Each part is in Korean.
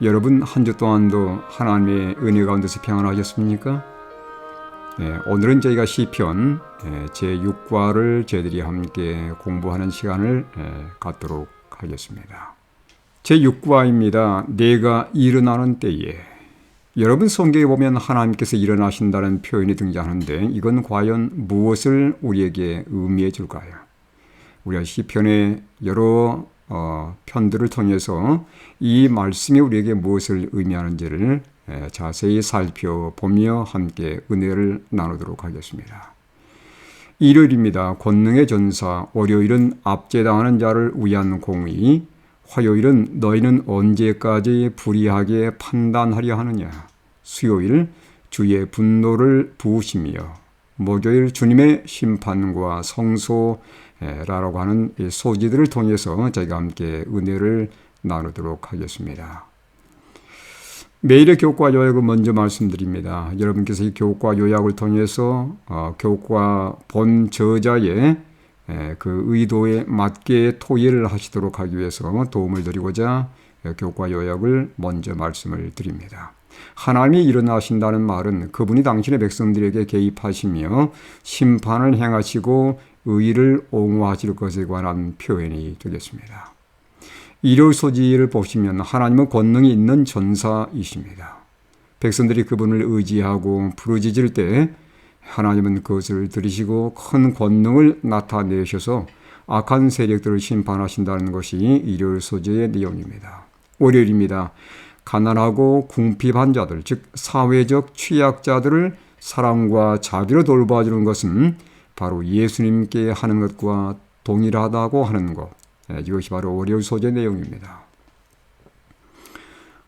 여러분 한 주 동안도 하나님의 은혜 가운데서 평안하셨습니까? 오늘은 저희가 시편 제6과를 저희들이 함께 공부하는 시간을 갖도록 하겠습니다. 제6과입니다. 내가 일어나는 때에. 여러분 성경에 보면 하나님께서 일어나신다는 표현이 등장하는데 이건 과연 무엇을 우리에게 의미해 줄까요? 우리가 시편의 여러 편들을 통해서 이 말씀이 우리에게 무엇을 의미하는지를 자세히 살펴보며 함께 은혜를 나누도록 하겠습니다. 일요일입니다. 권능의 전사, 월요일은 압제당하는 자를 위한 공의, 화요일은 너희는 언제까지 불의하게 판단하려 하느냐, 수요일 주의 분노를 부으시며, 목요일 주님의 심판과 성소라고 하는 소지들을 통해서 저희가 함께 은혜를 나누도록 하겠습니다. 매일의 교과 요약을 먼저 말씀드립니다. 여러분께서 이 교과 요약을 통해서 교과 본 저자의 그 의도에 맞게 토의를 하시도록 하기 위해서 도움을 드리고자 교과 요약을 먼저 말씀을 드립니다. 하나님이 일어나신다는 말은 그분이 당신의 백성들에게 개입하시며 심판을 행하시고 의를 옹호하실 것에 관한 표현이 되겠습니다. 일요일 소지를 보시면 하나님은 권능이 있는 전사이십니다. 백성들이 그분을 의지하고 부르짖을 때 하나님은 그것을 들으시고 큰 권능을 나타내셔서 악한 세력들을 심판하신다는 것이 일요일 소지의 내용입니다. 월요일입니다. 가난하고 궁핍한 자들, 즉 사회적 취약자들을 사랑과 자비로 돌봐주는 것은 바로 예수님께 하는 것과 동일하다고 하는 것. 이것이 바로 월요일 소재 내용입니다.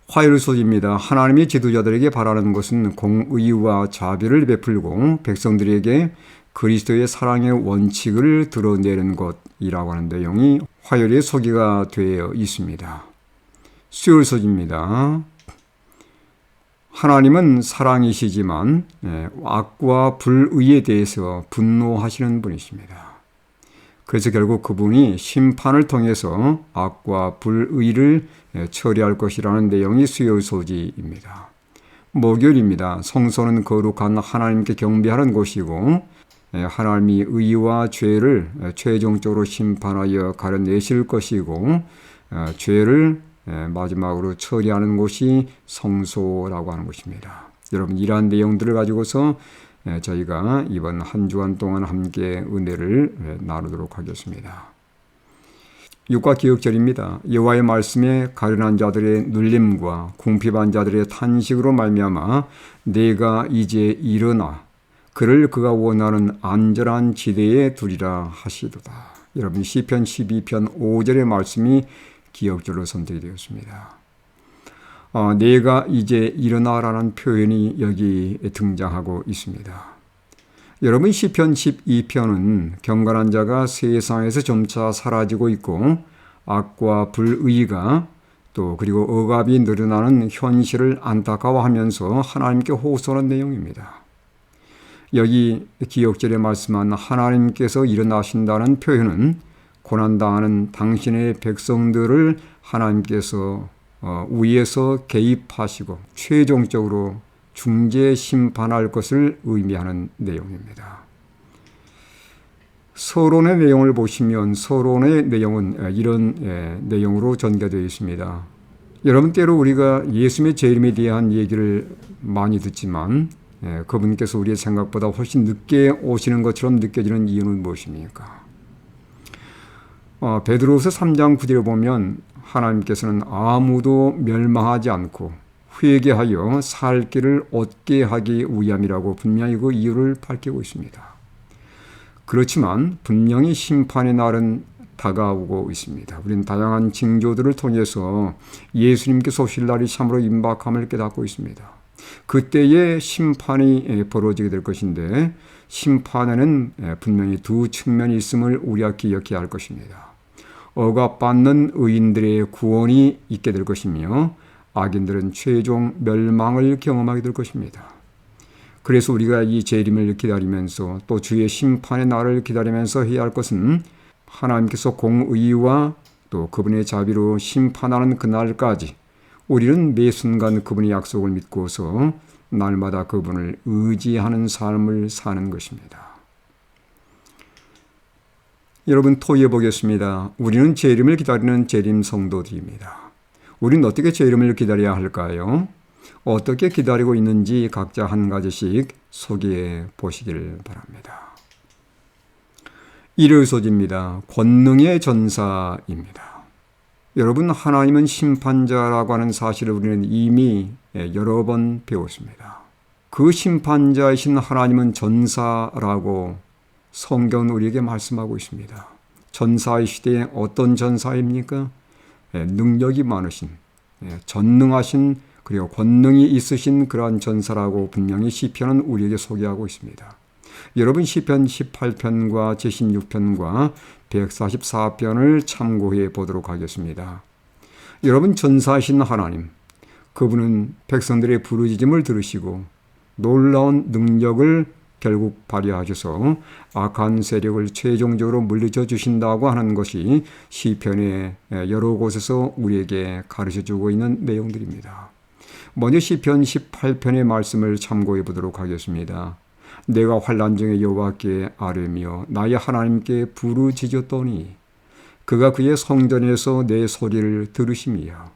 화요일 소재입니다. 하나님이 지도자들에게 바라는 것은 공의와 자비를 베풀고 백성들에게 그리스도의 사랑의 원칙을 드러내는 것이라고 하는 내용이 화요일의 소개가 되어 있습니다. 수요일 소재입니다. 하나님은 사랑이시지만 악과 불의에 대해서 분노하시는 분이십니다. 그래서 결국 그분이 심판을 통해서 악과 불의를 처리할 것이라는 내용이 수요일 소지입니다. 목요일입니다. 성소는 거룩한 하나님께 경배하는 곳이고 하나님이 의와 죄를 최종적으로 심판하여 가려내실 것이고 죄를 마지막으로 처리하는 곳이 성소라고 하는 것입니다. 여러분 이러한 내용들을 가지고서 저희가 이번 한 주간 동안 함께 은혜를 나누도록 하겠습니다. 육과 기억절입니다. 여호와의 말씀에 가련한 자들의 눌림과 궁핍한 자들의 탄식으로 말미암아 내가 이제 일어나 그를 그가 원하는 안전한 지대에 두리라 하시도다. 여러분 시편 12편 5절의 말씀이 기억절로 선택이 되었습니다. 내가 이제 일어나라는 표현이 여기 등장하고 있습니다. 여러분 시편 12편은 경건한 자가 세상에서 점차 사라지고 있고 악과 불의가 또 그리고 억압이 늘어나는 현실을 안타까워하면서 하나님께 호소하는 내용입니다. 여기 기억절에 말씀한 하나님께서 일어나신다는 표현은 고난당하는 당신의 백성들을 하나님께서 위에서 개입하시고 최종적으로 중재 심판할 것을 의미하는 내용입니다. 서론의 내용을 보시면 서론의 내용은 이런 내용으로 전개되어 있습니다. 여러분 때로 우리가 예수님의 재림에 대한 얘기를 많이 듣지만 그분께서 우리의 생각보다 훨씬 늦게 오시는 것처럼 느껴지는 이유는 무엇입니까? 베드로후서 3장 9절에 보면 하나님께서는 아무도 멸망하지 않고 회개하여 살 길을 얻게 하기 위함이라고 분명히 그 이유를 밝히고 있습니다. 그렇지만 분명히 심판의 날은 다가오고 있습니다. 우리는 다양한 징조들을 통해서 예수님께서 오실 날이 참으로 임박함을 깨닫고 있습니다. 그때에 심판이 벌어지게 될 것인데 심판에는 분명히 두 측면이 있음을 우리가 기억해야 할 것입니다. 억압받는 의인들의 구원이 있게 될 것이며 악인들은 최종 멸망을 경험하게 될 것입니다. 그래서 우리가 이 재림을 기다리면서 또 주의 심판의 날을 기다리면서 해야 할 것은 하나님께서 공의와 또 그분의 자비로 심판하는 그날까지 우리는 매 순간 그분의 약속을 믿고서 날마다 그분을 의지하는 삶을 사는 것입니다. 여러분, 토의해 보겠습니다. 우리는 재림을 기다리는 재림 성도들입니다. 우리는 어떻게 재림을 기다려야 할까요? 어떻게 기다리고 있는지 각자 한 가지씩 소개해 보시길 바랍니다. 일요일 소지입니다. 권능의 전사입니다. 여러분, 하나님은 심판자라고 하는 사실을 우리는 이미 여러 번 배웠습니다. 그 심판자이신 하나님은 전사라고 성경은 우리에게 말씀하고 있습니다. 전사의 시대에 어떤 전사입니까? 능력이 많으신, 전능하신, 그리고 권능이 있으신 그러한 전사라고 분명히 시편은 우리에게 소개하고 있습니다. 여러분, 시편 18편과 제16편과 144편을 참고해 보도록 하겠습니다. 여러분, 전사하신 하나님, 그분은 백성들의 부르짖음을 들으시고 놀라운 능력을 결국 발휘하셔서 악한 세력을 최종적으로 물리쳐 주신다고 하는 것이 시편의 여러 곳에서 우리에게 가르쳐주고 있는 내용들입니다. 먼저 시편 18편의 말씀을 참고해 보도록 하겠습니다. 내가 환난 중에 여호와께 아뢰며 나의 하나님께 부르짖었더니 그가 그의 성전에서 내 소리를 들으시며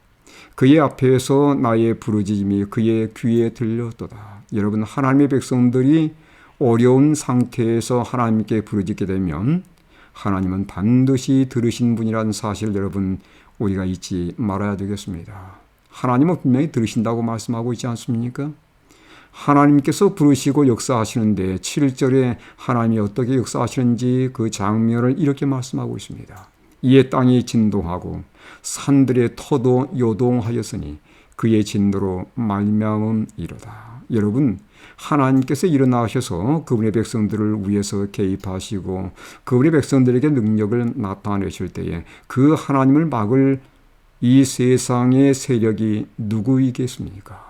그의 앞에서 나의 부르짖음이 그의 귀에 들렸도다. 여러분, 하나님의 백성들이 어려운 상태에서 하나님께 부르짖게 되면 하나님은 반드시 들으신 분이라는 사실, 여러분, 우리가 잊지 말아야 되겠습니다. 하나님은 분명히 들으신다고 말씀하고 있지 않습니까? 하나님께서 부르시고 역사하시는데 7절에 하나님이 어떻게 역사하시는지 그 장면을 이렇게 말씀하고 있습니다. 이에 땅이 진동하고 산들의 터도 요동하였으니 그의 진노로 말미암음이로다. 여러분, 하나님께서 일어나셔서 그분의 백성들을 위해서 개입하시고 그분의 백성들에게 능력을 나타내실 때에 그 하나님을 막을 이 세상의 세력이 누구이겠습니까?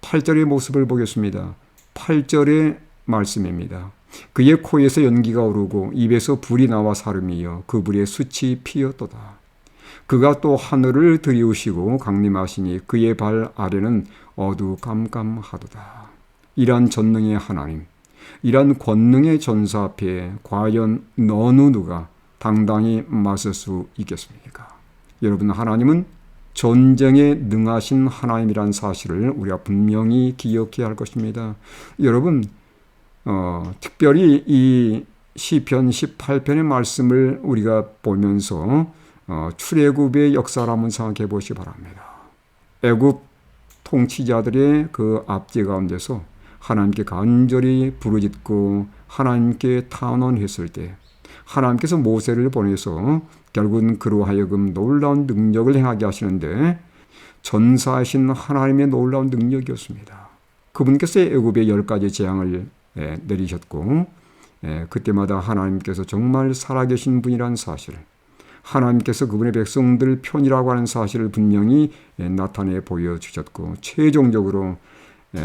8절의 모습을 보겠습니다. 8절의 말씀입니다. 그의 코에서 연기가 오르고 입에서 불이 나와 사름이여 그 불에 숯이 피었도다. 그가 또 하늘을 들이우시고 강림하시니 그의 발 아래는 어두깜깜하도다. 이러한 전능의 하나님, 이러한 권능의 전사 앞에 과연 어느 누가 당당히 맞설 수 있겠습니까? 여러분, 하나님은 전쟁에 능하신 하나님이라는 사실을 우리가 분명히 기억해야 할 것입니다. 여러분, 특별히 이 시편 18편의 말씀을 우리가 보면서 출애굽의 역사를 한번 생각해 보시기 바랍니다. 애굽 통치자들의 그 압제 가운데서 하나님께 간절히 부르짖고 하나님께 탄원했을 때 하나님께서 모세를 보내서 결국은 그로 하여금 놀라운 능력을 행하게 하시는데 전사하신 하나님의 놀라운 능력이었습니다. 그분께서 애굽에 10가지 재앙을 내리셨고 그때마다 하나님께서 정말 살아계신 분이라는 사실, 하나님께서 그분의 백성들 편이라고 하는 사실을 분명히 나타내 보여주셨고 최종적으로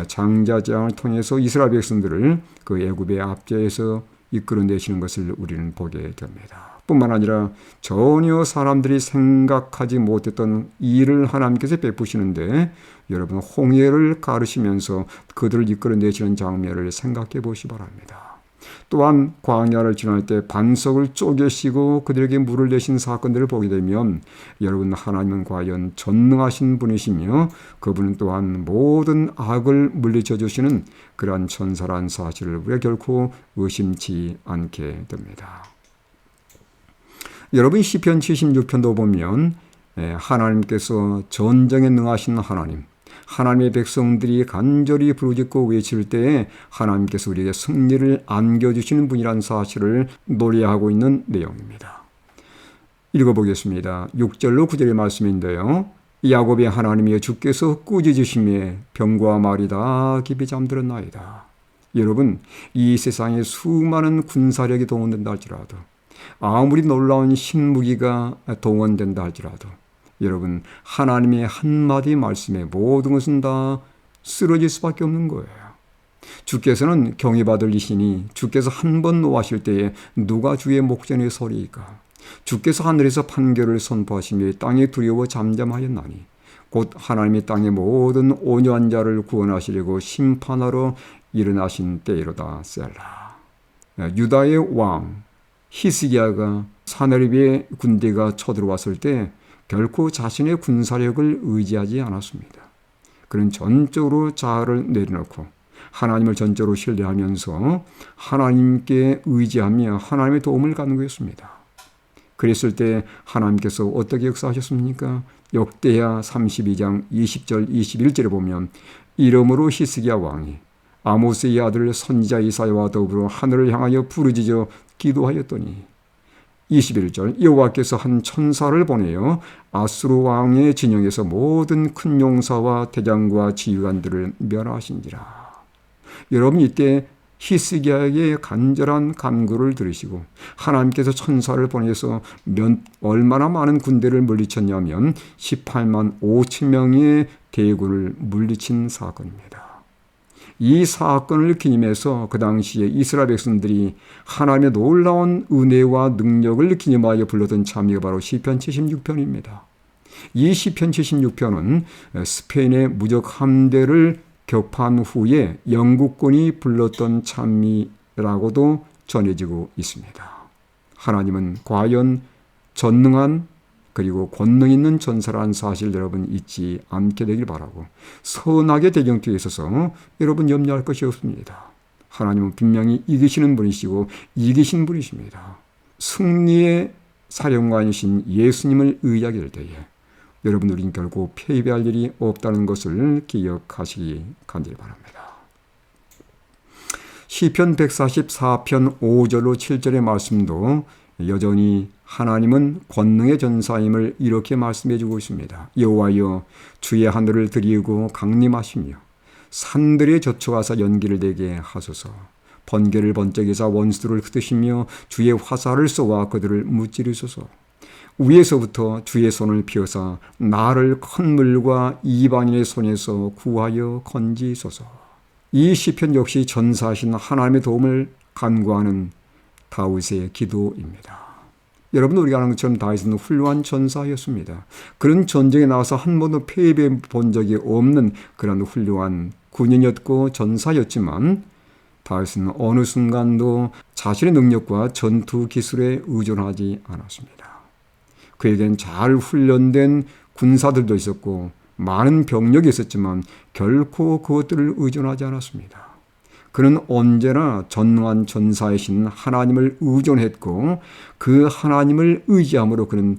장자재앙을 통해서 이스라엘 백성들을 그 애굽의 압제에서 이끌어내시는 것을 우리는 보게 됩니다. 뿐만 아니라 전혀 사람들이 생각하지 못했던 일을 하나님께서 베푸시는데 여러분, 홍해를 가르시면서 그들을 이끌어내시는 장면을 생각해 보시기 바랍니다. 또한 광야를 지날 때 반석을 쪼개시고 그들에게 물을 내신 사건들을 보게 되면 여러분, 하나님은 과연 전능하신 분이시며 그분은 또한 모든 악을 물리쳐 주시는 그러한 천사라는 사실을 우리가 결코 의심치 않게 됩니다. 여러분, 시편 76편도 보면 하나님께서 전쟁에 능하신 하나님, 하나님의 백성들이 간절히 부르짖고 외칠 때에 하나님께서 우리에게 승리를 안겨주시는 분이라는 사실을 노래하고 있는 내용입니다. 읽어보겠습니다. 6절로 9절의 말씀인데요. 야곱의 하나님이여 주께서 꾸짖으심에 병과 말이 다 깊이 잠들었나이다. 여러분, 이 세상에 수많은 군사력이 동원된다 할지라도 아무리 놀라운 신무기가 동원된다 할지라도 여러분, 하나님의 한마디 말씀에 모든 것은 다 쓰러질 수밖에 없는 거예요. 주께서는 경외받을 이시니 주께서 한 번 노하실 때에 누가 주의 목전에 서리이까? 주께서 하늘에서 판결을 선포하시며 땅에 두려워 잠잠하였나니 곧 하나님이 땅의 모든 온유한 자를 구원하시려고 심판하러 일어나신 때이로다. 셀라. 유다의 왕 히스기야가 사내립의 군대가 쳐들어왔을 때 결코 자신의 군사력을 의지하지 않았습니다. 그는 전적으로 자아를 내려놓고 하나님을 전적으로 신뢰하면서 하나님께 의지하며 하나님의 도움을 갖는 것이었습니다. 그랬을 때 하나님께서 어떻게 역사하셨습니까? 역대하 32장 20절 21절에 보면 이러므로 히스기야 왕이 아모스의 아들 선지자 이사야와 더불어 하늘을 향하여 부르짖어 기도하였더니 21절 여호와께서 한 천사를 보내어 아수르 왕의 진영에서 모든 큰 용사와 대장과 지휘관들을 멸하신지라. 여러분 이때 히스기야의 간절한 간구를 들으시고 하나님께서 천사를 보내서 얼마나 많은 군대를 물리쳤냐면 18만 5천 명의 대군을 물리친 사건입니다. 이 사건을 기념해서 그 당시에 이스라엘 백성들이 하나님의 놀라운 은혜와 능력을 기념하여 불렀던 찬미가 바로 시편 76편입니다. 이 시편 76편은 스페인의 무적 함대를 격파한 후에 영국군이 불렀던 찬미라고도 전해지고 있습니다. 하나님은 과연 전능한 그리고 권능 있는 전사라는 사실 여러분 잊지 않게 되길 바라고 선악의 대경투에 있어서 여러분 염려할 것이 없습니다. 하나님은 분명히 이기시는 분이시고 이기신 분이십니다. 승리의 사령관이신 예수님을 의지하게 될 때에 여러분 우린 결국 패배할 일이 없다는 것을 기억하시기 간절히 바랍니다. 시편 144편 5절로 7절의 말씀도 여전히 하나님은 권능의 전사임을 이렇게 말씀해 주고 있습니다. 여호와여 주의 하늘을 드리고 강림하시며 산들에 젖혀가사 연기를 내게 하소서. 번개를 번쩍이사 원수들을 흩으시며 주의 화살을 쏘아 그들을 무찌르소서. 위에서부터 주의 손을 펴사 나를 큰 물과 이방인의 손에서 구하여 건지소서. 이 시편 역시 전사하신 하나님의 도움을 간구하는 다윗의 기도입니다. 여러분 우리가 아는 것처럼 다윗은 훌륭한 전사였습니다. 그런 전쟁에 나와서 한 번도 패배해 본 적이 없는 그런 훌륭한 군인이었고 전사였지만 다윗은 어느 순간도 자신의 능력과 전투 기술에 의존하지 않았습니다. 그에겐 잘 훈련된 군사들도 있었고 많은 병력이 있었지만 결코 그것들을 의존하지 않았습니다. 그는 언제나 전능한 전사이신 하나님을 의존했고 그 하나님을 의지함으로 그는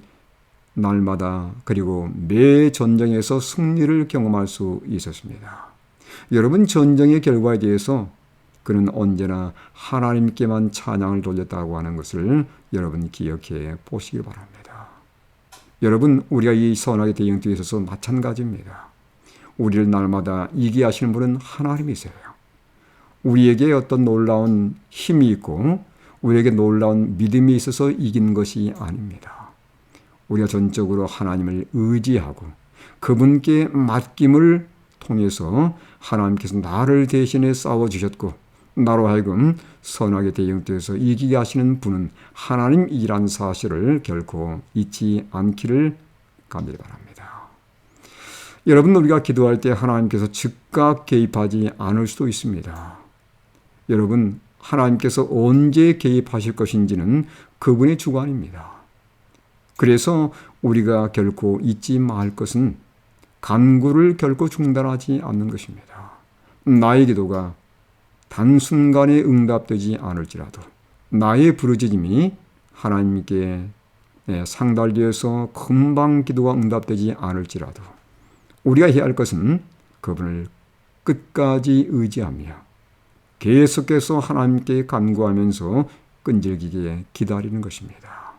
날마다 그리고 매 전쟁에서 승리를 경험할 수 있었습니다. 여러분 전쟁의 결과에 대해서 그는 언제나 하나님께만 찬양을 돌렸다고 하는 것을 여러분 기억해 보시기 바랍니다. 여러분 우리가 이 선악의 대경투에 있어서 마찬가지입니다. 우리를 날마다 이기게 하시는 분은 하나님이세요. 우리에게 어떤 놀라운 힘이 있고 우리에게 놀라운 믿음이 있어서 이긴 것이 아닙니다. 우리가 전적으로 하나님을 의지하고 그분께 맡김을 통해서 하나님께서 나를 대신해 싸워주셨고 나로 하여금 선악의 대경투에서 이기게 하시는 분은 하나님이란 사실을 결코 잊지 않기를 간절히 바랍니다. 여러분 우리가 기도할 때 하나님께서 즉각 개입하지 않을 수도 있습니다. 여러분 하나님께서 언제 개입하실 것인지는 그분의 주관입니다. 그래서 우리가 결코 잊지 말 것은 간구를 결코 중단하지 않는 것입니다. 나의 기도가 단순간에 응답되지 않을지라도 나의 부르짖음이 하나님께 상달되어서 금방 기도가 응답되지 않을지라도 우리가 해야 할 것은 그분을 끝까지 의지하며 계속해서 하나님께 간구하면서 끈질기게 기다리는 것입니다.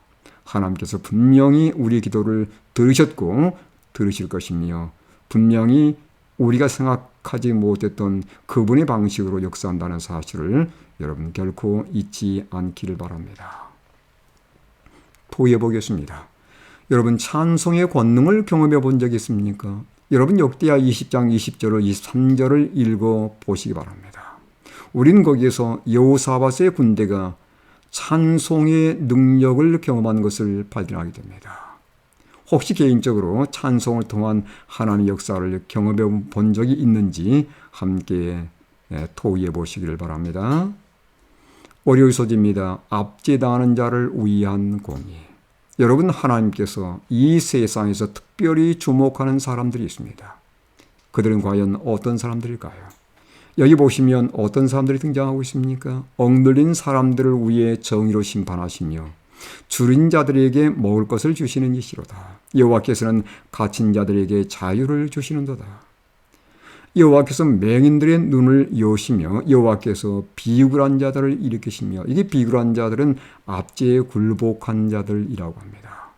하나님께서 분명히 우리 기도를 들으셨고 들으실 것이며 분명히 우리가 생각하지 못했던 그분의 방식으로 역사한다는 사실을 여러분 결코 잊지 않기를 바랍니다. 포기해 보겠습니다. 여러분 찬송의 권능을 경험해 본 적이 있습니까? 여러분 역대하 20장 20절을 23절을 읽어 보시기 바랍니다. 우리는 거기에서 여호사밧의 군대가 찬송의 능력을 경험한 것을 발견하게 됩니다. 혹시 개인적으로 찬송을 통한 하나님의 역사를 경험해 본 적이 있는지 함께 토의해 보시기를 바랍니다. 월요일 소지입니다. 압제당하는 자를 위한 공의. 여러분, 하나님께서 이 세상에서 특별히 주목하는 사람들이 있습니다. 그들은 과연 어떤 사람들일까요? 여기 보시면 어떤 사람들이 등장하고 있습니까? 억눌린 사람들을 위해 정의로 심판하시며 줄인 자들에게 먹을 것을 주시는 이시로다. 여호와께서는 갇힌 자들에게 자유를 주시는도다. 여호와께서 맹인들의 눈을 여시며 여호와께서 비굴한 자들을 일으키시며, 이게 비굴한 자들은 압제에 굴복한 자들이라고 합니다.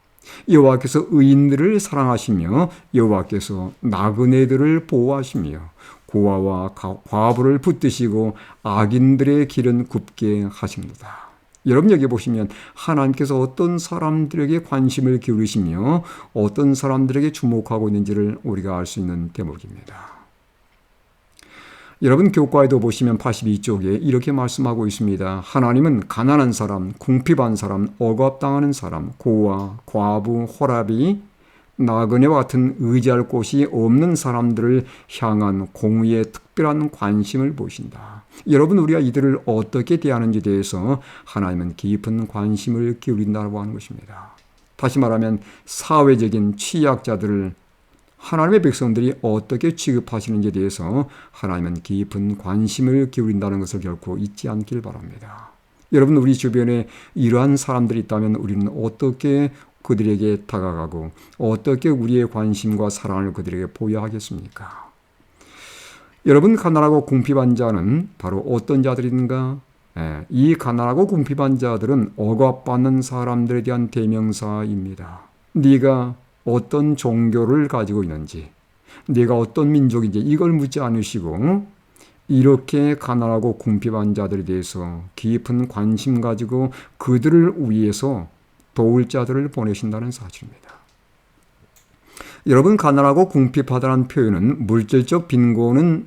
여호와께서 의인들을 사랑하시며 여호와께서 나그네들을 보호하시며 고아와 과부를 붙드시고 악인들의 길은 굽게 하십니다. 여러분, 여기 보시면 하나님께서 어떤 사람들에게 관심을 기울이시며 어떤 사람들에게 주목하고 있는지를 우리가 알 수 있는 대목입니다. 여러분, 교과에도 보시면 82쪽에 이렇게 말씀하고 있습니다. 하나님은 가난한 사람, 궁핍한 사람, 억압당하는 사람, 고아, 과부, 호라비, 나그네와 같은 의지할 곳이 없는 사람들을 향한 공의에 특별한 관심을 보신다. 여러분, 우리가 이들을 어떻게 대하는지에 대해서 하나님은 깊은 관심을 기울인다고 하는 것입니다. 다시 말하면 사회적인 취약자들을 하나님의 백성들이 어떻게 취급하시는지에 대해서 하나님은 깊은 관심을 기울인다는 것을 결코 잊지 않길 바랍니다. 여러분, 우리 주변에 이러한 사람들이 있다면 우리는 어떻게 그들에게 다가가고 어떻게 우리의 관심과 사랑을 그들에게 보여야 하겠습니까? 여러분, 가난하고 궁핍한 자는 바로 어떤 자들인가? 이 가난하고 궁핍한 자들은 억압받는 사람들에 대한 대명사입니다. 네가 어떤 종교를 가지고 있는지, 네가 어떤 민족인지 이걸 묻지 않으시고 이렇게 가난하고 궁핍한 자들에 대해서 깊은 관심 가지고 그들을 위해서 도울 자들을 보내신다는 사실입니다. 여러분, 가난하고 궁핍하다는 표현은 물질적 빈곤은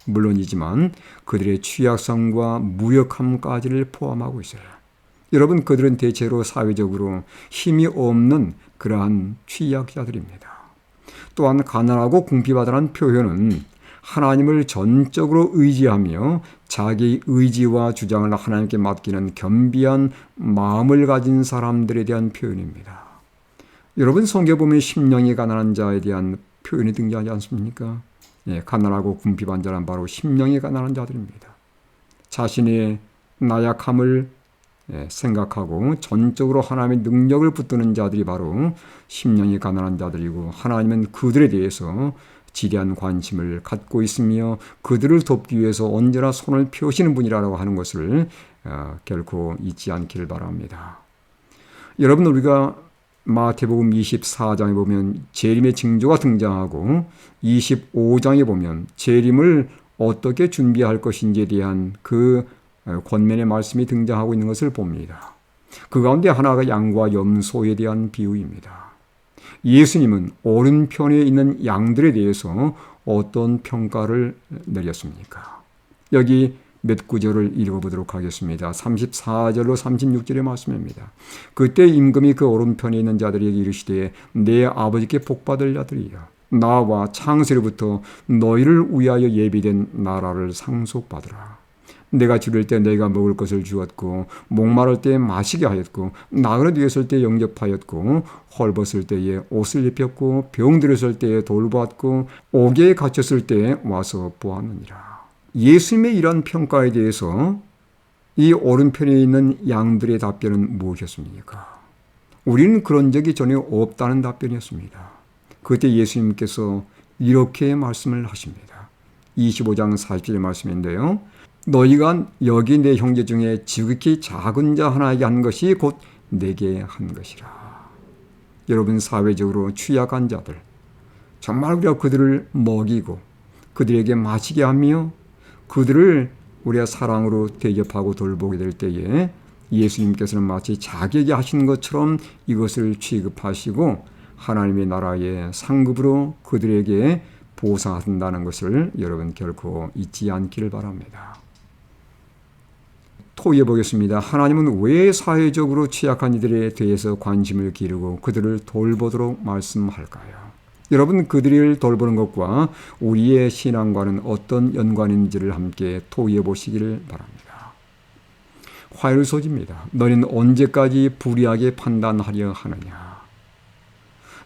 물론이지만 그들의 취약성과 무력함까지를 포함하고 있어요. 여러분, 그들은 대체로 사회적으로 힘이 없는 그러한 취약자들입니다. 또한 가난하고 궁핍하다는 표현은 하나님을 전적으로 의지하며 자기 의지와 주장을 하나님께 맡기는 겸비한 마음을 가진 사람들에 대한 표현입니다. 여러분, 성경에 보면 심령이 가난한 자에 대한 표현이 등장하지 않습니까? 가난하고 궁핍한 자는 바로 심령이 가난한 자들입니다. 자신의 나약함을 생각하고 전적으로 하나님의 능력을 붙드는 자들이 바로 심령이 가난한 자들이고, 하나님은 그들에 대해서 지대한 관심을 갖고 있으며 그들을 돕기 위해서 언제나 손을 펴시는 분이라고 하는 것을 결코 잊지 않기를 바랍니다. 여러분, 우리가 마태복음 24장에 보면 재림의 징조가 등장하고 25장에 보면 재림을 어떻게 준비할 것인지에 대한 그 권면의 말씀이 등장하고 있는 것을 봅니다. 그 가운데 하나가 양과 염소에 대한 비유입니다. 예수님은 오른편에 있는 양들에 대해서 어떤 평가를 내렸습니까? 여기 몇 구절을 읽어보도록 하겠습니다. 34절로 36절의 말씀입니다. 그때 임금이 그 오른편에 있는 자들에게 이르시되 내 아버지께 복받을 자들이여, 나와 창세로부터 너희를 위하여 예비된 나라를 상속받으라. 내가 줄일 때 내가 먹을 것을 주었고, 목마를 때 마시게 하였고, 나그네 되었을 때 영접하였고, 헐벗을 때에 옷을 입혔고, 병들었을 때에 돌보았고, 옥에 갇혔을 때에 와서 보았느니라. 예수님의 이런 평가에 대해서 이 오른편에 있는 양들의 답변은 무엇이었습니까? 우리는 그런 적이 전혀 없다는 답변이었습니다. 그때 예수님께서 이렇게 말씀을 하십니다. 25장 40절의 말씀인데요. 너희가 여기 내 형제 중에 지극히 작은 자 하나에게 한 것이 곧 내게 한 것이라. 여러분, 사회적으로 취약한 자들, 정말 우리가 그들을 먹이고 그들에게 마시게 하며 그들을 우리가 사랑으로 대접하고 돌보게 될 때에 예수님께서는 마치 자기에게 하신 것처럼 이것을 취급하시고 하나님의 나라의 상급으로 그들에게 보상한다는 것을 여러분 결코 잊지 않기를 바랍니다. 토의해 보겠습니다. 하나님은 왜 사회적으로 취약한 이들에 대해서 관심을 기르고 그들을 돌보도록 말씀할까요? 여러분, 그들을 돌보는 것과 우리의 신앙과는 어떤 연관인지를 함께 토의해 보시기를 바랍니다. 화요일 소지입니다. 너희는 언제까지 불의하게 판단하려 하느냐?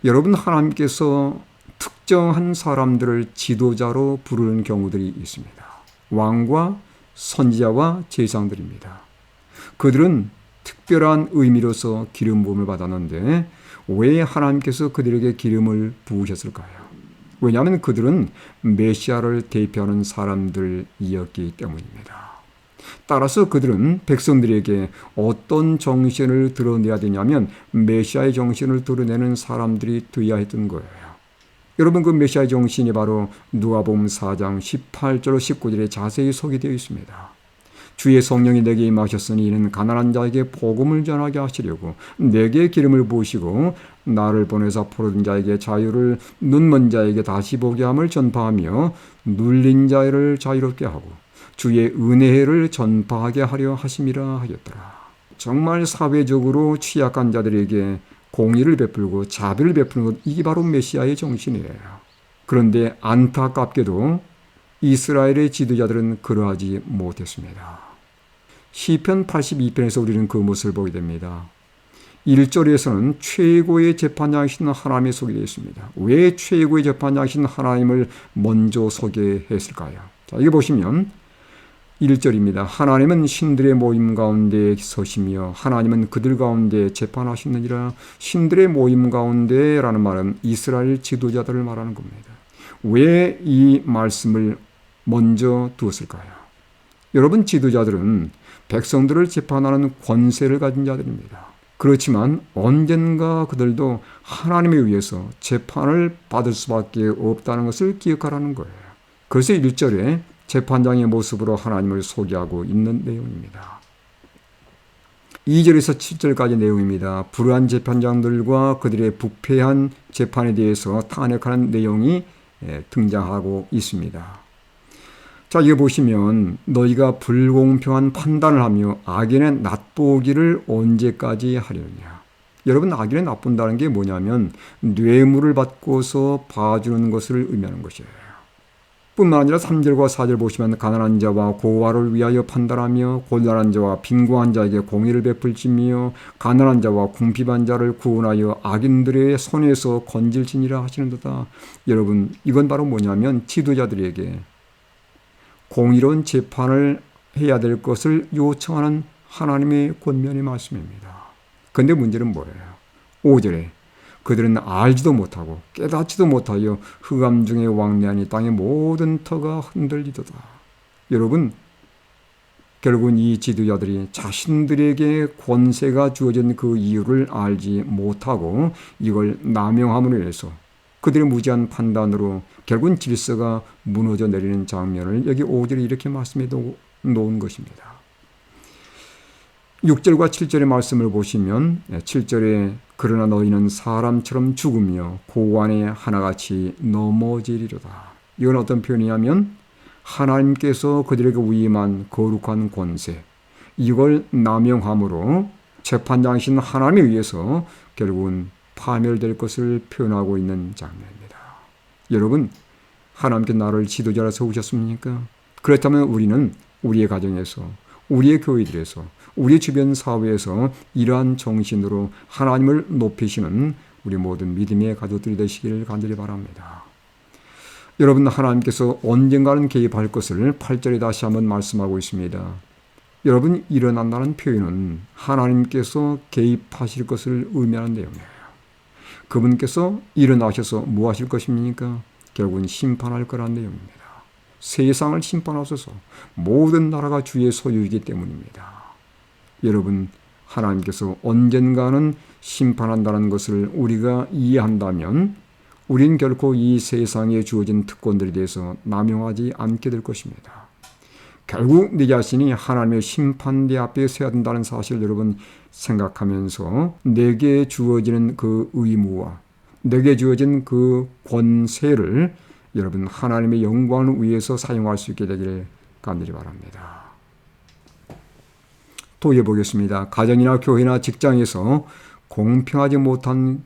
여러분, 하나님께서 특정한 사람들을 지도자로 부르는 경우들이 있습니다. 왕과 선지자와 제사장들입니다. 그들은 특별한 의미로서 기름 부음을 받았는데 왜 하나님께서 그들에게 기름을 부으셨을까요? 왜냐하면 그들은 메시아를 대표하는 사람들이었기 때문입니다. 따라서 그들은 백성들에게 어떤 정신을 드러내야 되냐면 메시아의 정신을 드러내는 사람들이 되어야 했던 거예요. 여러분, 그 메시아의 정신이 바로 누가복음 4장 18절 19절에 자세히 소개되어 있습니다. 주의 성령이 내게 임하셨으니 이는 가난한 자에게 복음을 전하게 하시려고 내게 기름을 부으시고 나를 보내사 포로된 자에게 자유를, 눈먼 자에게 다시 보게 함을 전파하며 눌린 자를 자유롭게 하고 주의 은혜를 전파하게 하려 하심이라 하였더라. 정말 사회적으로 취약한 자들에게 공의를 베풀고 자비를 베푸는 것, 이게 바로 메시아의 정신이에요. 그런데 안타깝게도 이스라엘의 지도자들은 그러하지 못했습니다. 시편 82편에서 우리는 그 모습을 보게 됩니다. 1절에서는 최고의 재판장이신 하나님이 소개되어 있습니다. 왜 최고의 재판장이신 하나님을 먼저 소개했을까요? 자, 이거 보시면 1절입니다. 하나님은 신들의 모임 가운데 서시며 하나님은 그들 가운데 재판하시느니라. 신들의 모임 가운데라는 말은 이스라엘 지도자들을 말하는 겁니다. 왜 이 말씀을 먼저 두었을까요? 여러분, 지도자들은 백성들을 재판하는 권세를 가진 자들입니다. 그렇지만 언젠가 그들도 하나님에 의해서 재판을 받을 수밖에 없다는 것을 기억하라는 거예요. 그래서 1절에 재판장의 모습으로 하나님을 소개하고 있는 내용입니다. 2절에서 7절까지 내용입니다. 불의한 재판장들과 그들의 부패한 재판에 대해서 탄핵하는 내용이 등장하고 있습니다. 자, 이거 보시면 너희가 불공평한 판단을 하며 악인의 낫보기를 언제까지 하려냐. 여러분, 악인의 낫본다는 게 뭐냐면 뇌물을 받고서 봐주는 것을 의미하는 것이에요. 뿐만 아니라 3절과 4절 보시면 가난한 자와 고아를 위하여 판단하며 곤란한 자와 빈곤한 자에게 공의를 베풀지며 가난한 자와 궁핍한 자를 구원하여 악인들의 손에서 건질지니라 하시는도다. 여러분, 이건 바로 뭐냐면 지도자들에게 공의로운 재판을 해야 될 것을 요청하는 하나님의 권면의 말씀입니다. 그런데 문제는 뭐예요? 5절에 그들은 알지도 못하고 깨닫지도 못하여 흑암 중에 왕래하니 땅의 모든 터가 흔들리도다. 여러분, 결국은 이 지도자들이 자신들에게 권세가 주어진 그 이유를 알지 못하고 이걸 남용함으로 인해서 그들의 무지한 판단으로 결국은 질서가 무너져 내리는 장면을 여기 5절에 이렇게 말씀해 놓은 것입니다. 6절과 7절의 말씀을 보시면 7절에 그러나 너희는 사람처럼 죽으며 고관에 하나같이 넘어지리로다. 이건 어떤 표현이냐면 하나님께서 그들에게 위임한 거룩한 권세, 이걸 남용함으로 재판장이신 하나님에 의해서 결국은 파멸될 것을 표현하고 있는 장면입니다. 여러분, 하나님께 나를 지도자로 세우셨습니까? 그렇다면 우리는 우리의 가정에서, 우리의 교회들에서, 우리 주변 사회에서 이러한 정신으로 하나님을 높이시는 우리 모든 믿음의 가족들이 되시기를 간절히 바랍니다. 여러분, 하나님께서 언젠가는 개입할 것을 8절에 다시 한번 말씀하고 있습니다. 여러분, 일어난다는 표현은 하나님께서 개입하실 것을 의미하는 내용이에요. 그분께서 일어나셔서 뭐 하실 것입니까? 결국은 심판할 거란 내용입니다. 세상을 심판하소서. 모든 나라가 주의 소유이기 때문입니다. 여러분, 하나님께서 언젠가는 심판한다는 것을 우리가 이해한다면 우린 결코 이 세상에 주어진 특권들에 대해서 남용하지 않게 될 것입니다. 결국 내 자신이 하나님의 심판대 앞에 서야 된다는 사실을 여러분 생각하면서 내게 주어지는 그 의무와 내게 주어진 그 권세를 여러분 하나님의 영광을 위해서 사용할 수 있게 되기를 간절히 바랍니다. 도입해 보겠습니다. 가정이나 교회나 직장에서 공평하지 못한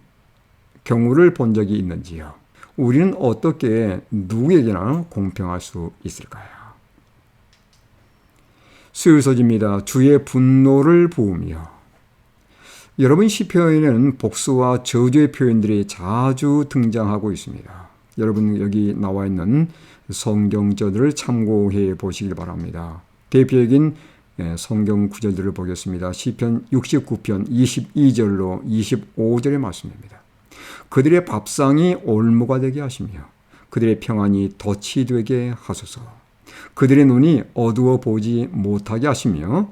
경우를 본 적이 있는지요? 우리는 어떻게 누구에게나 공평할 수 있을까요? 수요일 서지입니다. 주의 분노를 부으며. 여러분, 시편에는 복수와 저주의 표현들이 자주 등장하고 있습니다. 여러분, 여기 나와 있는 성경절들을 참고해 보시길 바랍니다. 대표적인 성경 구절들을 보겠습니다. 시편 69편 22절로 25절의 말씀입니다. 그들의 밥상이 올무가 되게 하시며 그들의 평안이 덫이 되게 하소서. 그들의 눈이 어두워 보지 못하게 하시며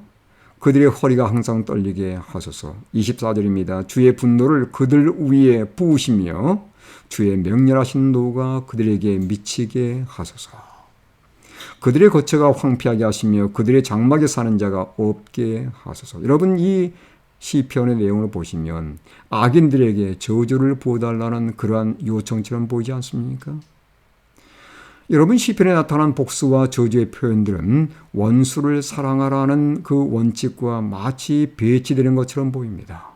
그들의 허리가 항상 떨리게 하소서. 24절입니다. 주의 분노를 그들 위에 부으시며 주의 명렬하신 노가 그들에게 미치게 하소서. 그들의 거처가 황폐하게 하시며 그들의 장막에 사는 자가 없게 하소서. 여러분, 이 시편의 내용을 보시면 악인들에게 저주를 부어달라는 그러한 요청처럼 보이지 않습니까? 여러분, 시편에 나타난 복수와 저주의 표현들은 원수를 사랑하라는 그 원칙과 마치 배치되는 것처럼 보입니다.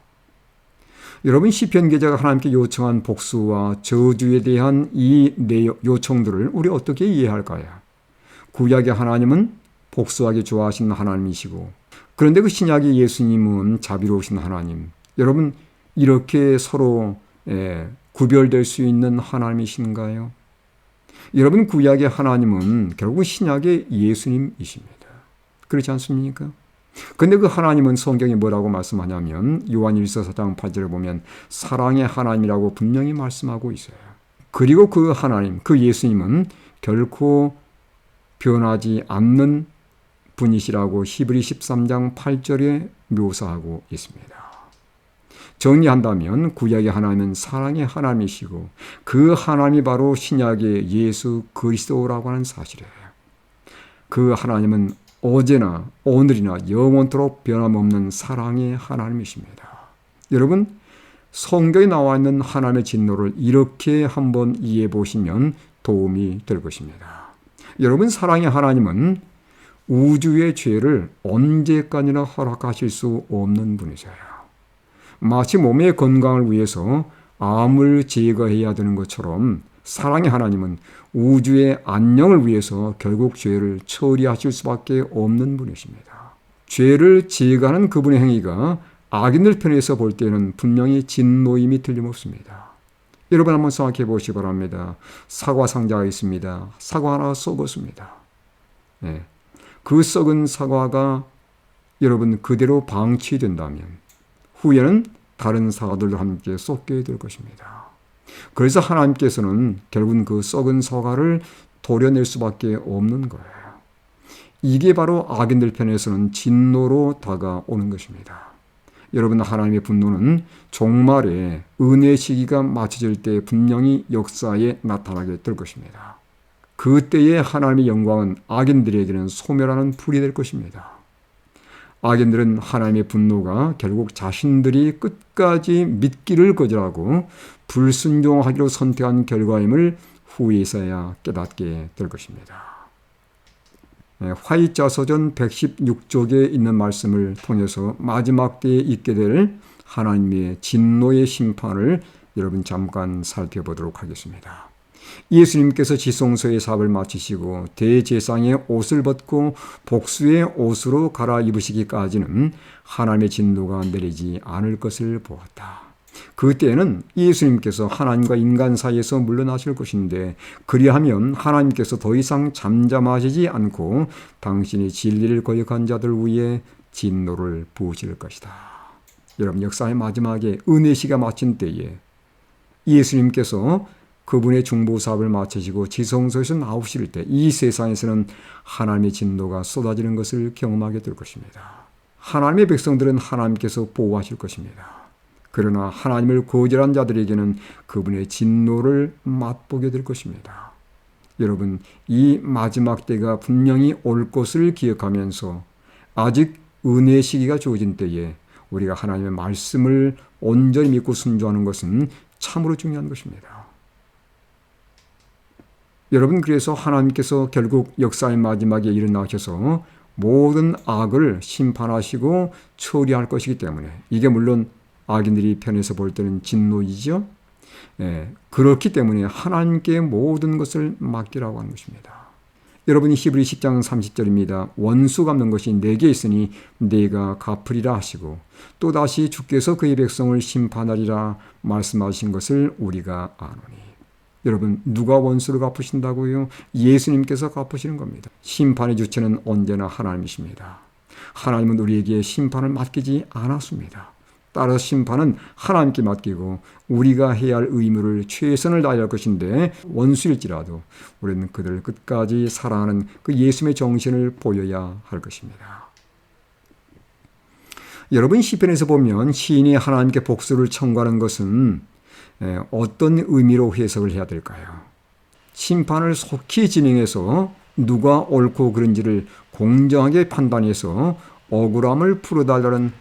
여러분, 시편 기자가 하나님께 요청한 복수와 저주에 대한 이 요청들을 우리 어떻게 이해할까요? 구약의 하나님은 복수하기 좋아하시는 하나님이시고, 그런데 그 신약의 예수님은 자비로우신 하나님. 여러분, 이렇게 서로 구별될 수 있는 하나님이신가요? 여러분, 구약의 하나님은 결국 신약의 예수님이십니다. 그렇지 않습니까? 근데 그 하나님은 성경이 뭐라고 말씀하냐면 요한일서 4장 8절에 보면 사랑의 하나님이라고 분명히 말씀하고 있어요. 그리고 그 하나님, 그 예수님은 결코 변하지 않는 분이시라고 히브리 13장 8절에 묘사하고 있습니다. 정리한다면 구약의 하나님은 사랑의 하나님이시고 그 하나님이 바로 신약의 예수 그리스도라고 하는 사실이에요. 그 하나님은 어제나 오늘이나 영원토록 변함없는 사랑의 하나님이십니다. 여러분, 성경에 나와 있는 하나님의 진노를 이렇게 한번 이해해 보시면 도움이 될 것입니다. 여러분, 사랑의 하나님은 우주의 죄를 언제까지나 허락하실 수 없는 분이세요. 마치 몸의 건강을 위해서 암을 제거해야 되는 것처럼 사랑의 하나님은 우주의 안녕을 위해서 결국 죄를 처리하실 수밖에 없는 분이십니다. 죄를 제거하는 그분의 행위가 악인들 편에서 볼 때는 분명히 진노임이 틀림없습니다. 여러분, 한번 생각해 보시기 바랍니다. 사과 상자가 있습니다. 사과 하나 썩었습니다. 네. 그 썩은 사과가 여러분 그대로 방치된다면 후에는 다른 사과들도 함께 썩게 될 것입니다. 그래서 하나님께서는 결국은 그 썩은 사과를 도려낼 수밖에 없는 거예요. 이게 바로 악인들 편에서는 진노로 다가오는 것입니다. 여러분, 하나님의 분노는 종말에 은혜의 시기가 맞춰질 때 분명히 역사에 나타나게 될 것입니다. 그때의 하나님의 영광은 악인들에게는 소멸하는 불이 될 것입니다. 악인들은 하나님의 분노가 결국 자신들이 끝까지 믿기를 거절하고 불순종하기로 선택한 결과임을 후에서야 깨닫게 될 것입니다. 화이자서전 116쪽에 있는 말씀을 통해서 마지막 때에 있게 될 하나님의 진노의 심판을 여러분 잠깐 살펴보도록 하겠습니다. 예수님께서 지성소의 사업을 마치시고 대제사장의 옷을 벗고 복수의 옷으로 갈아입으시기까지는 하나님의 진노가 내리지 않을 것을 보았다. 그때는 예수님께서 하나님과 인간 사이에서 물러나실 것인데 그리하면 하나님께서 더 이상 잠잠하시지 않고 당신의 진리를 거역한 자들 위에 진노를 부으실 것이다. 여러분, 역사의 마지막에 은혜시가 마친 때에 예수님께서 그분의 중보사업을 마치시고 지성소에서 나오실 때 이 세상에서는 하나님의 진노가 쏟아지는 것을 경험하게 될 것입니다. 하나님의 백성들은 하나님께서 보호하실 것입니다. 그러나 하나님을 거절한 자들에게는 그분의 진노를 맛보게 될 것입니다. 여러분, 이 마지막 때가 분명히 올 것을 기억하면서 아직 은혜의 시기가 주어진 때에 우리가 하나님의 말씀을 온전히 믿고 순종하는 것은 참으로 중요한 것입니다. 여러분, 그래서 하나님께서 결국 역사의 마지막에 일어나셔서 모든 악을 심판하시고 처리할 것이기 때문에 이게 물론 악인들이 편에서 볼 때는 진노이죠. 그렇기 때문에 하나님께 모든 것을 맡기라고 하는 것입니다. 여러분이 히브리 10장 30절입니다. 원수 갚는 것이 내게 있으니 내가 갚으리라 하시고 또다시 주께서 그의 백성을 심판하리라 말씀하신 것을 우리가 아노니. 여러분, 누가 원수를 갚으신다고요? 예수님께서 갚으시는 겁니다. 심판의 주체는 언제나 하나님이십니다. 하나님은 우리에게 심판을 맡기지 않았습니다. 따라서 심판은 하나님께 맡기고 우리가 해야 할 의무를 최선을 다해야 할 것인데 원수일지라도 우리는 그들을 끝까지 사랑하는 그 예수님의 정신을 보여야 할 것입니다. 여러분, 시편에서 보면 시인이 하나님께 복수를 청구하는 것은 어떤 의미로 해석을 해야 될까요? 심판을 속히 진행해서 누가 옳고 그른지를 공정하게 판단해서 억울함을 풀어달라는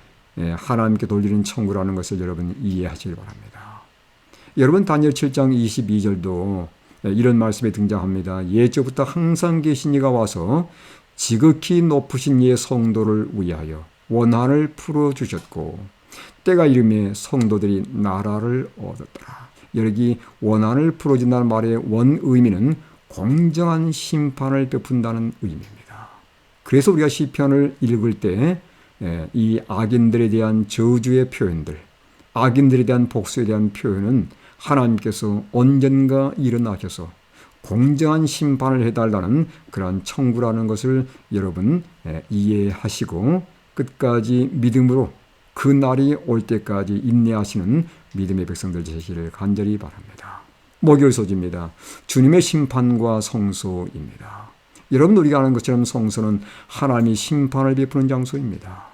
하나님께 돌리는 청구라는 것을 여러분 이해하시기 바랍니다. 여러분, 다니엘 7장 22절도 이런 말씀이 등장합니다. 예저부터 항상 계신 이가 와서 지극히 높으신 이의 성도를 위하여 원한을 풀어주셨고 때가 이름에 성도들이 나라를 얻었더라. 여기 원한을 풀어준다는 말의 원 의미는 공정한 심판을 베푼다는 의미입니다. 그래서 우리가 시편을 읽을 때 이 악인들에 대한 저주의 표현들, 악인들에 대한 복수에 대한 표현은 하나님께서 언젠가 일어나셔서 공정한 심판을 해달라는 그러한 청구라는 것을 여러분 이해하시고 끝까지 믿음으로 그 날이 올 때까지 인내하시는 믿음의 백성들 되시기를 간절히 바랍니다. 목요일 소지입니다. 주님의 심판과 성소입니다. 여러분, 우리가 아는 것처럼 성소는 하나님이 심판을 베푸는 장소입니다.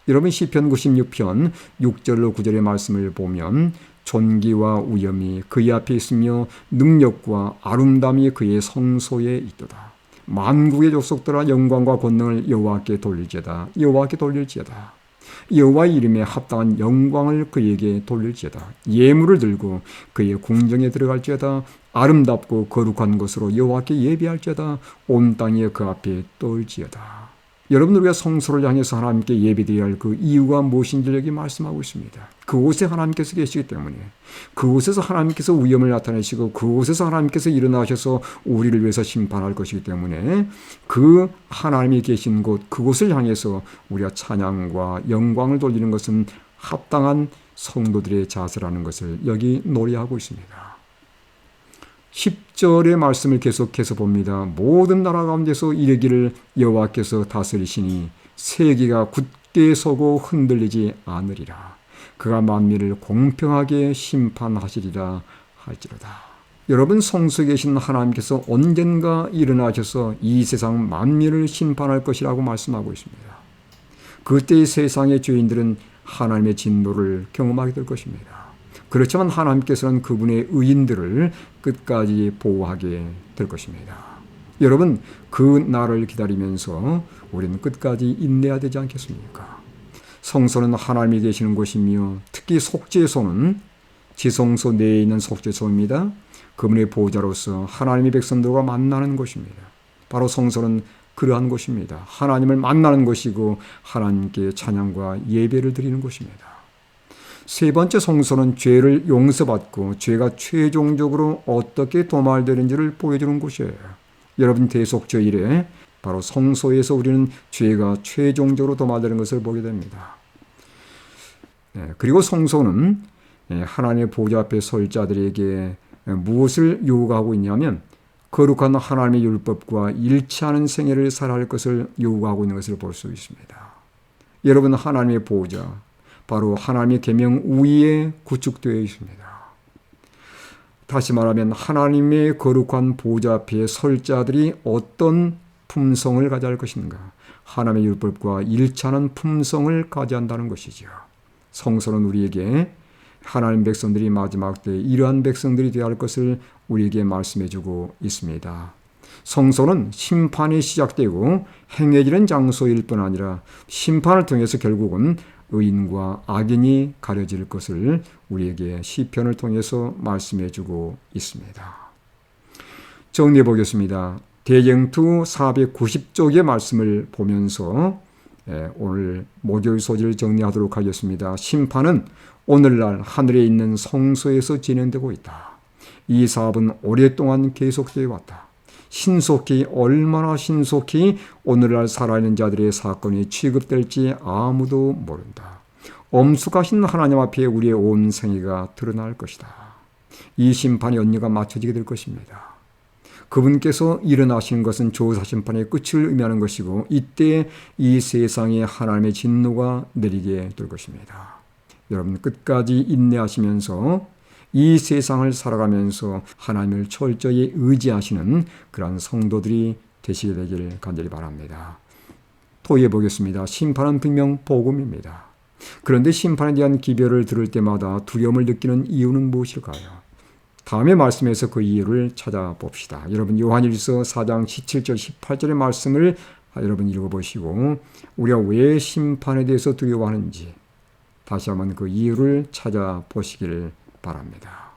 여러분, 시편 96편 6절로 9절의 말씀을 보면 존귀와 위엄이 그의 앞에 있으며 능력과 아름다움이 그의 성소에 있도다. 만국의 족속들아 영광과 권능을 여호와께 돌릴지어다. 여호와께 돌릴지어다. 여호와의 이름에 합당한 영광을 그에게 돌릴지어다. 예물을 들고 그의 궁정에 들어갈지어다. 아름답고 거룩한 것으로 여호와께 예배할지어다. 온 땅에 그 앞에 떨지어다. 여러분, 우리가 성소를 향해서 하나님께 예배드려야 할 그 이유가 무엇인지 여기 말씀하고 있습니다. 그곳에 하나님께서 계시기 때문에 그곳에서 하나님께서 위엄을 나타내시고 그곳에서 하나님께서 일어나셔서 우리를 위해서 심판할 것이기 때문에 그 하나님이 계신 곳 그곳을 향해서 우리가 찬양과 영광을 돌리는 것은 합당한 성도들의 자세라는 것을 여기 노래하고 있습니다. 10절의 말씀을 계속해서 봅니다. 모든 나라 가운데서 이르기를 여호와께서 다스리시니 세계가 굳게 서고 흔들리지 않으리라. 그가 만민을 공평하게 심판하시리라 할지로다. 여러분, 성소에 계신 하나님께서 언젠가 일어나셔서 이 세상 만민을 심판할 것이라고 말씀하고 있습니다. 그때 세상의 죄인들은 하나님의 진노를 경험하게 될 것입니다. 그렇지만 하나님께서는 그분의 의인들을 끝까지 보호하게 될 것입니다. 여러분, 그 날을 기다리면서 우리는 끝까지 인내해야 되지 않겠습니까? 성소는 하나님이 계시는 곳이며 특히 속죄소는 지성소 내에 있는 속죄소입니다. 그분의 보호자로서 하나님의 백성들과 만나는 곳입니다. 바로 성소는 그러한 곳입니다. 하나님을 만나는 곳이고 하나님께 찬양과 예배를 드리는 곳입니다. 세 번째 성소는 죄를 용서받고 죄가 최종적으로 어떻게 도말되는지를 보여주는 곳이에요. 여러분, 대속죄 이래 바로 성소에서 우리는 죄가 최종적으로 도말되는 것을 보게 됩니다. 그리고 성소는 하나님의 보좌 앞에 설 자들에게 무엇을 요구하고 있냐면 거룩한 하나님의 율법과 일치하는 생애를 살아야 할 것을 요구하고 있는 것을 볼 수 있습니다. 여러분, 하나님의 보좌 바로 하나님의 계명 위에 구축되어 있습니다. 다시 말하면 하나님의 거룩한 보좌 앞에 설 자들이 어떤 품성을 가져야 할 것인가? 하나님의 율법과 일치하는 품성을 가져야 한다는 것이죠. 성소는 우리에게 하나님 백성들이 마지막 때 이러한 백성들이 되어야 할 것을 우리에게 말씀해주고 있습니다. 성소는 심판이 시작되고 행해지는 장소일 뿐 아니라 심판을 통해서 결국은 의인과 악인이 가려질 것을 우리에게 시편을 통해서 말씀해주고 있습니다. 정리해 보겠습니다. 대쟁투 490쪽의 말씀을 보면서 오늘 목요일 소지를 정리하도록 하겠습니다. 심판은 오늘날 하늘에 있는 성소에서 진행되고 있다. 이 사업은 오랫동안 계속되어 왔다. 신속히, 얼마나 신속히 오늘날 살아있는 자들의 사건이 취급될지 아무도 모른다. 엄숙하신 하나님 앞에 우리의 온 생애가 드러날 것이다. 이 심판이 언니가 맞춰지게 될 것입니다. 그분께서 일어나시는 것은 조사심판의 끝을 의미하는 것이고, 이때 이 세상에 하나님의 진노가 내리게 될 것입니다. 여러분 끝까지 인내하시면서 이 세상을 살아가면서 하나님을 철저히 의지하시는 그러한 성도들이 되시게 되길 간절히 바랍니다. 토의해 보겠습니다. 심판은 분명 복음입니다. 그런데 심판에 대한 기별을 들을 때마다 두려움을 느끼는 이유는 무엇일까요? 다음의 말씀에서 그 이유를 찾아봅시다. 여러분 요한일서 4장 17절 18절의 말씀을 여러분 읽어보시고 우리가 왜 심판에 대해서 두려워하는지 다시 한번 그 이유를 찾아보시길 바랍니다.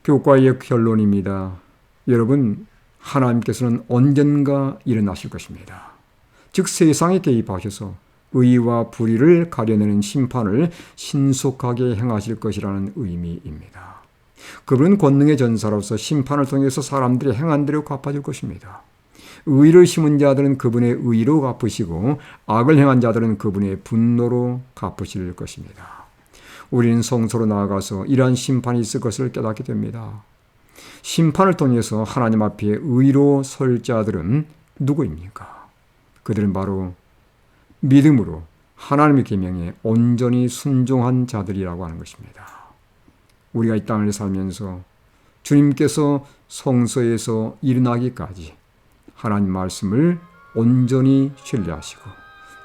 교과의 결론입니다. 여러분 하나님께서는 언젠가 일어나실 것입니다. 즉 세상에 개입하셔서 의와 불의를 가려내는 심판을 신속하게 행하실 것이라는 의미입니다. 그분은 권능의 전사로서 심판을 통해서 사람들이 행한 대로 갚아줄 것입니다. 의를 심은 자들은 그분의 의로 갚으시고 악을 행한 자들은 그분의 분노로 갚으실 것입니다. 우리는 성소로 나아가서 이러한 심판이 있을 것을 깨닫게 됩니다. 심판을 통해서 하나님 앞에 의로 설 자들은 누구입니까? 그들은 바로 믿음으로 하나님의 계명에 온전히 순종한 자들이라고 하는 것입니다. 우리가 이 땅을 살면서 주님께서 성소에서 일어나기까지 하나님 말씀을 온전히 신뢰하시고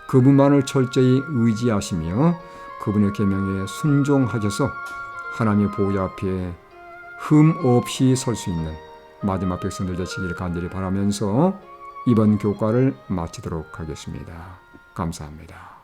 그분만을 철저히 의지하시며 그분의 계명에 순종하셔서 하나님의 보호자 앞에 흠 없이 설 수 있는 마지막 백성들 되시기를 간절히 바라면서 이번 교과를 마치도록 하겠습니다. 감사합니다.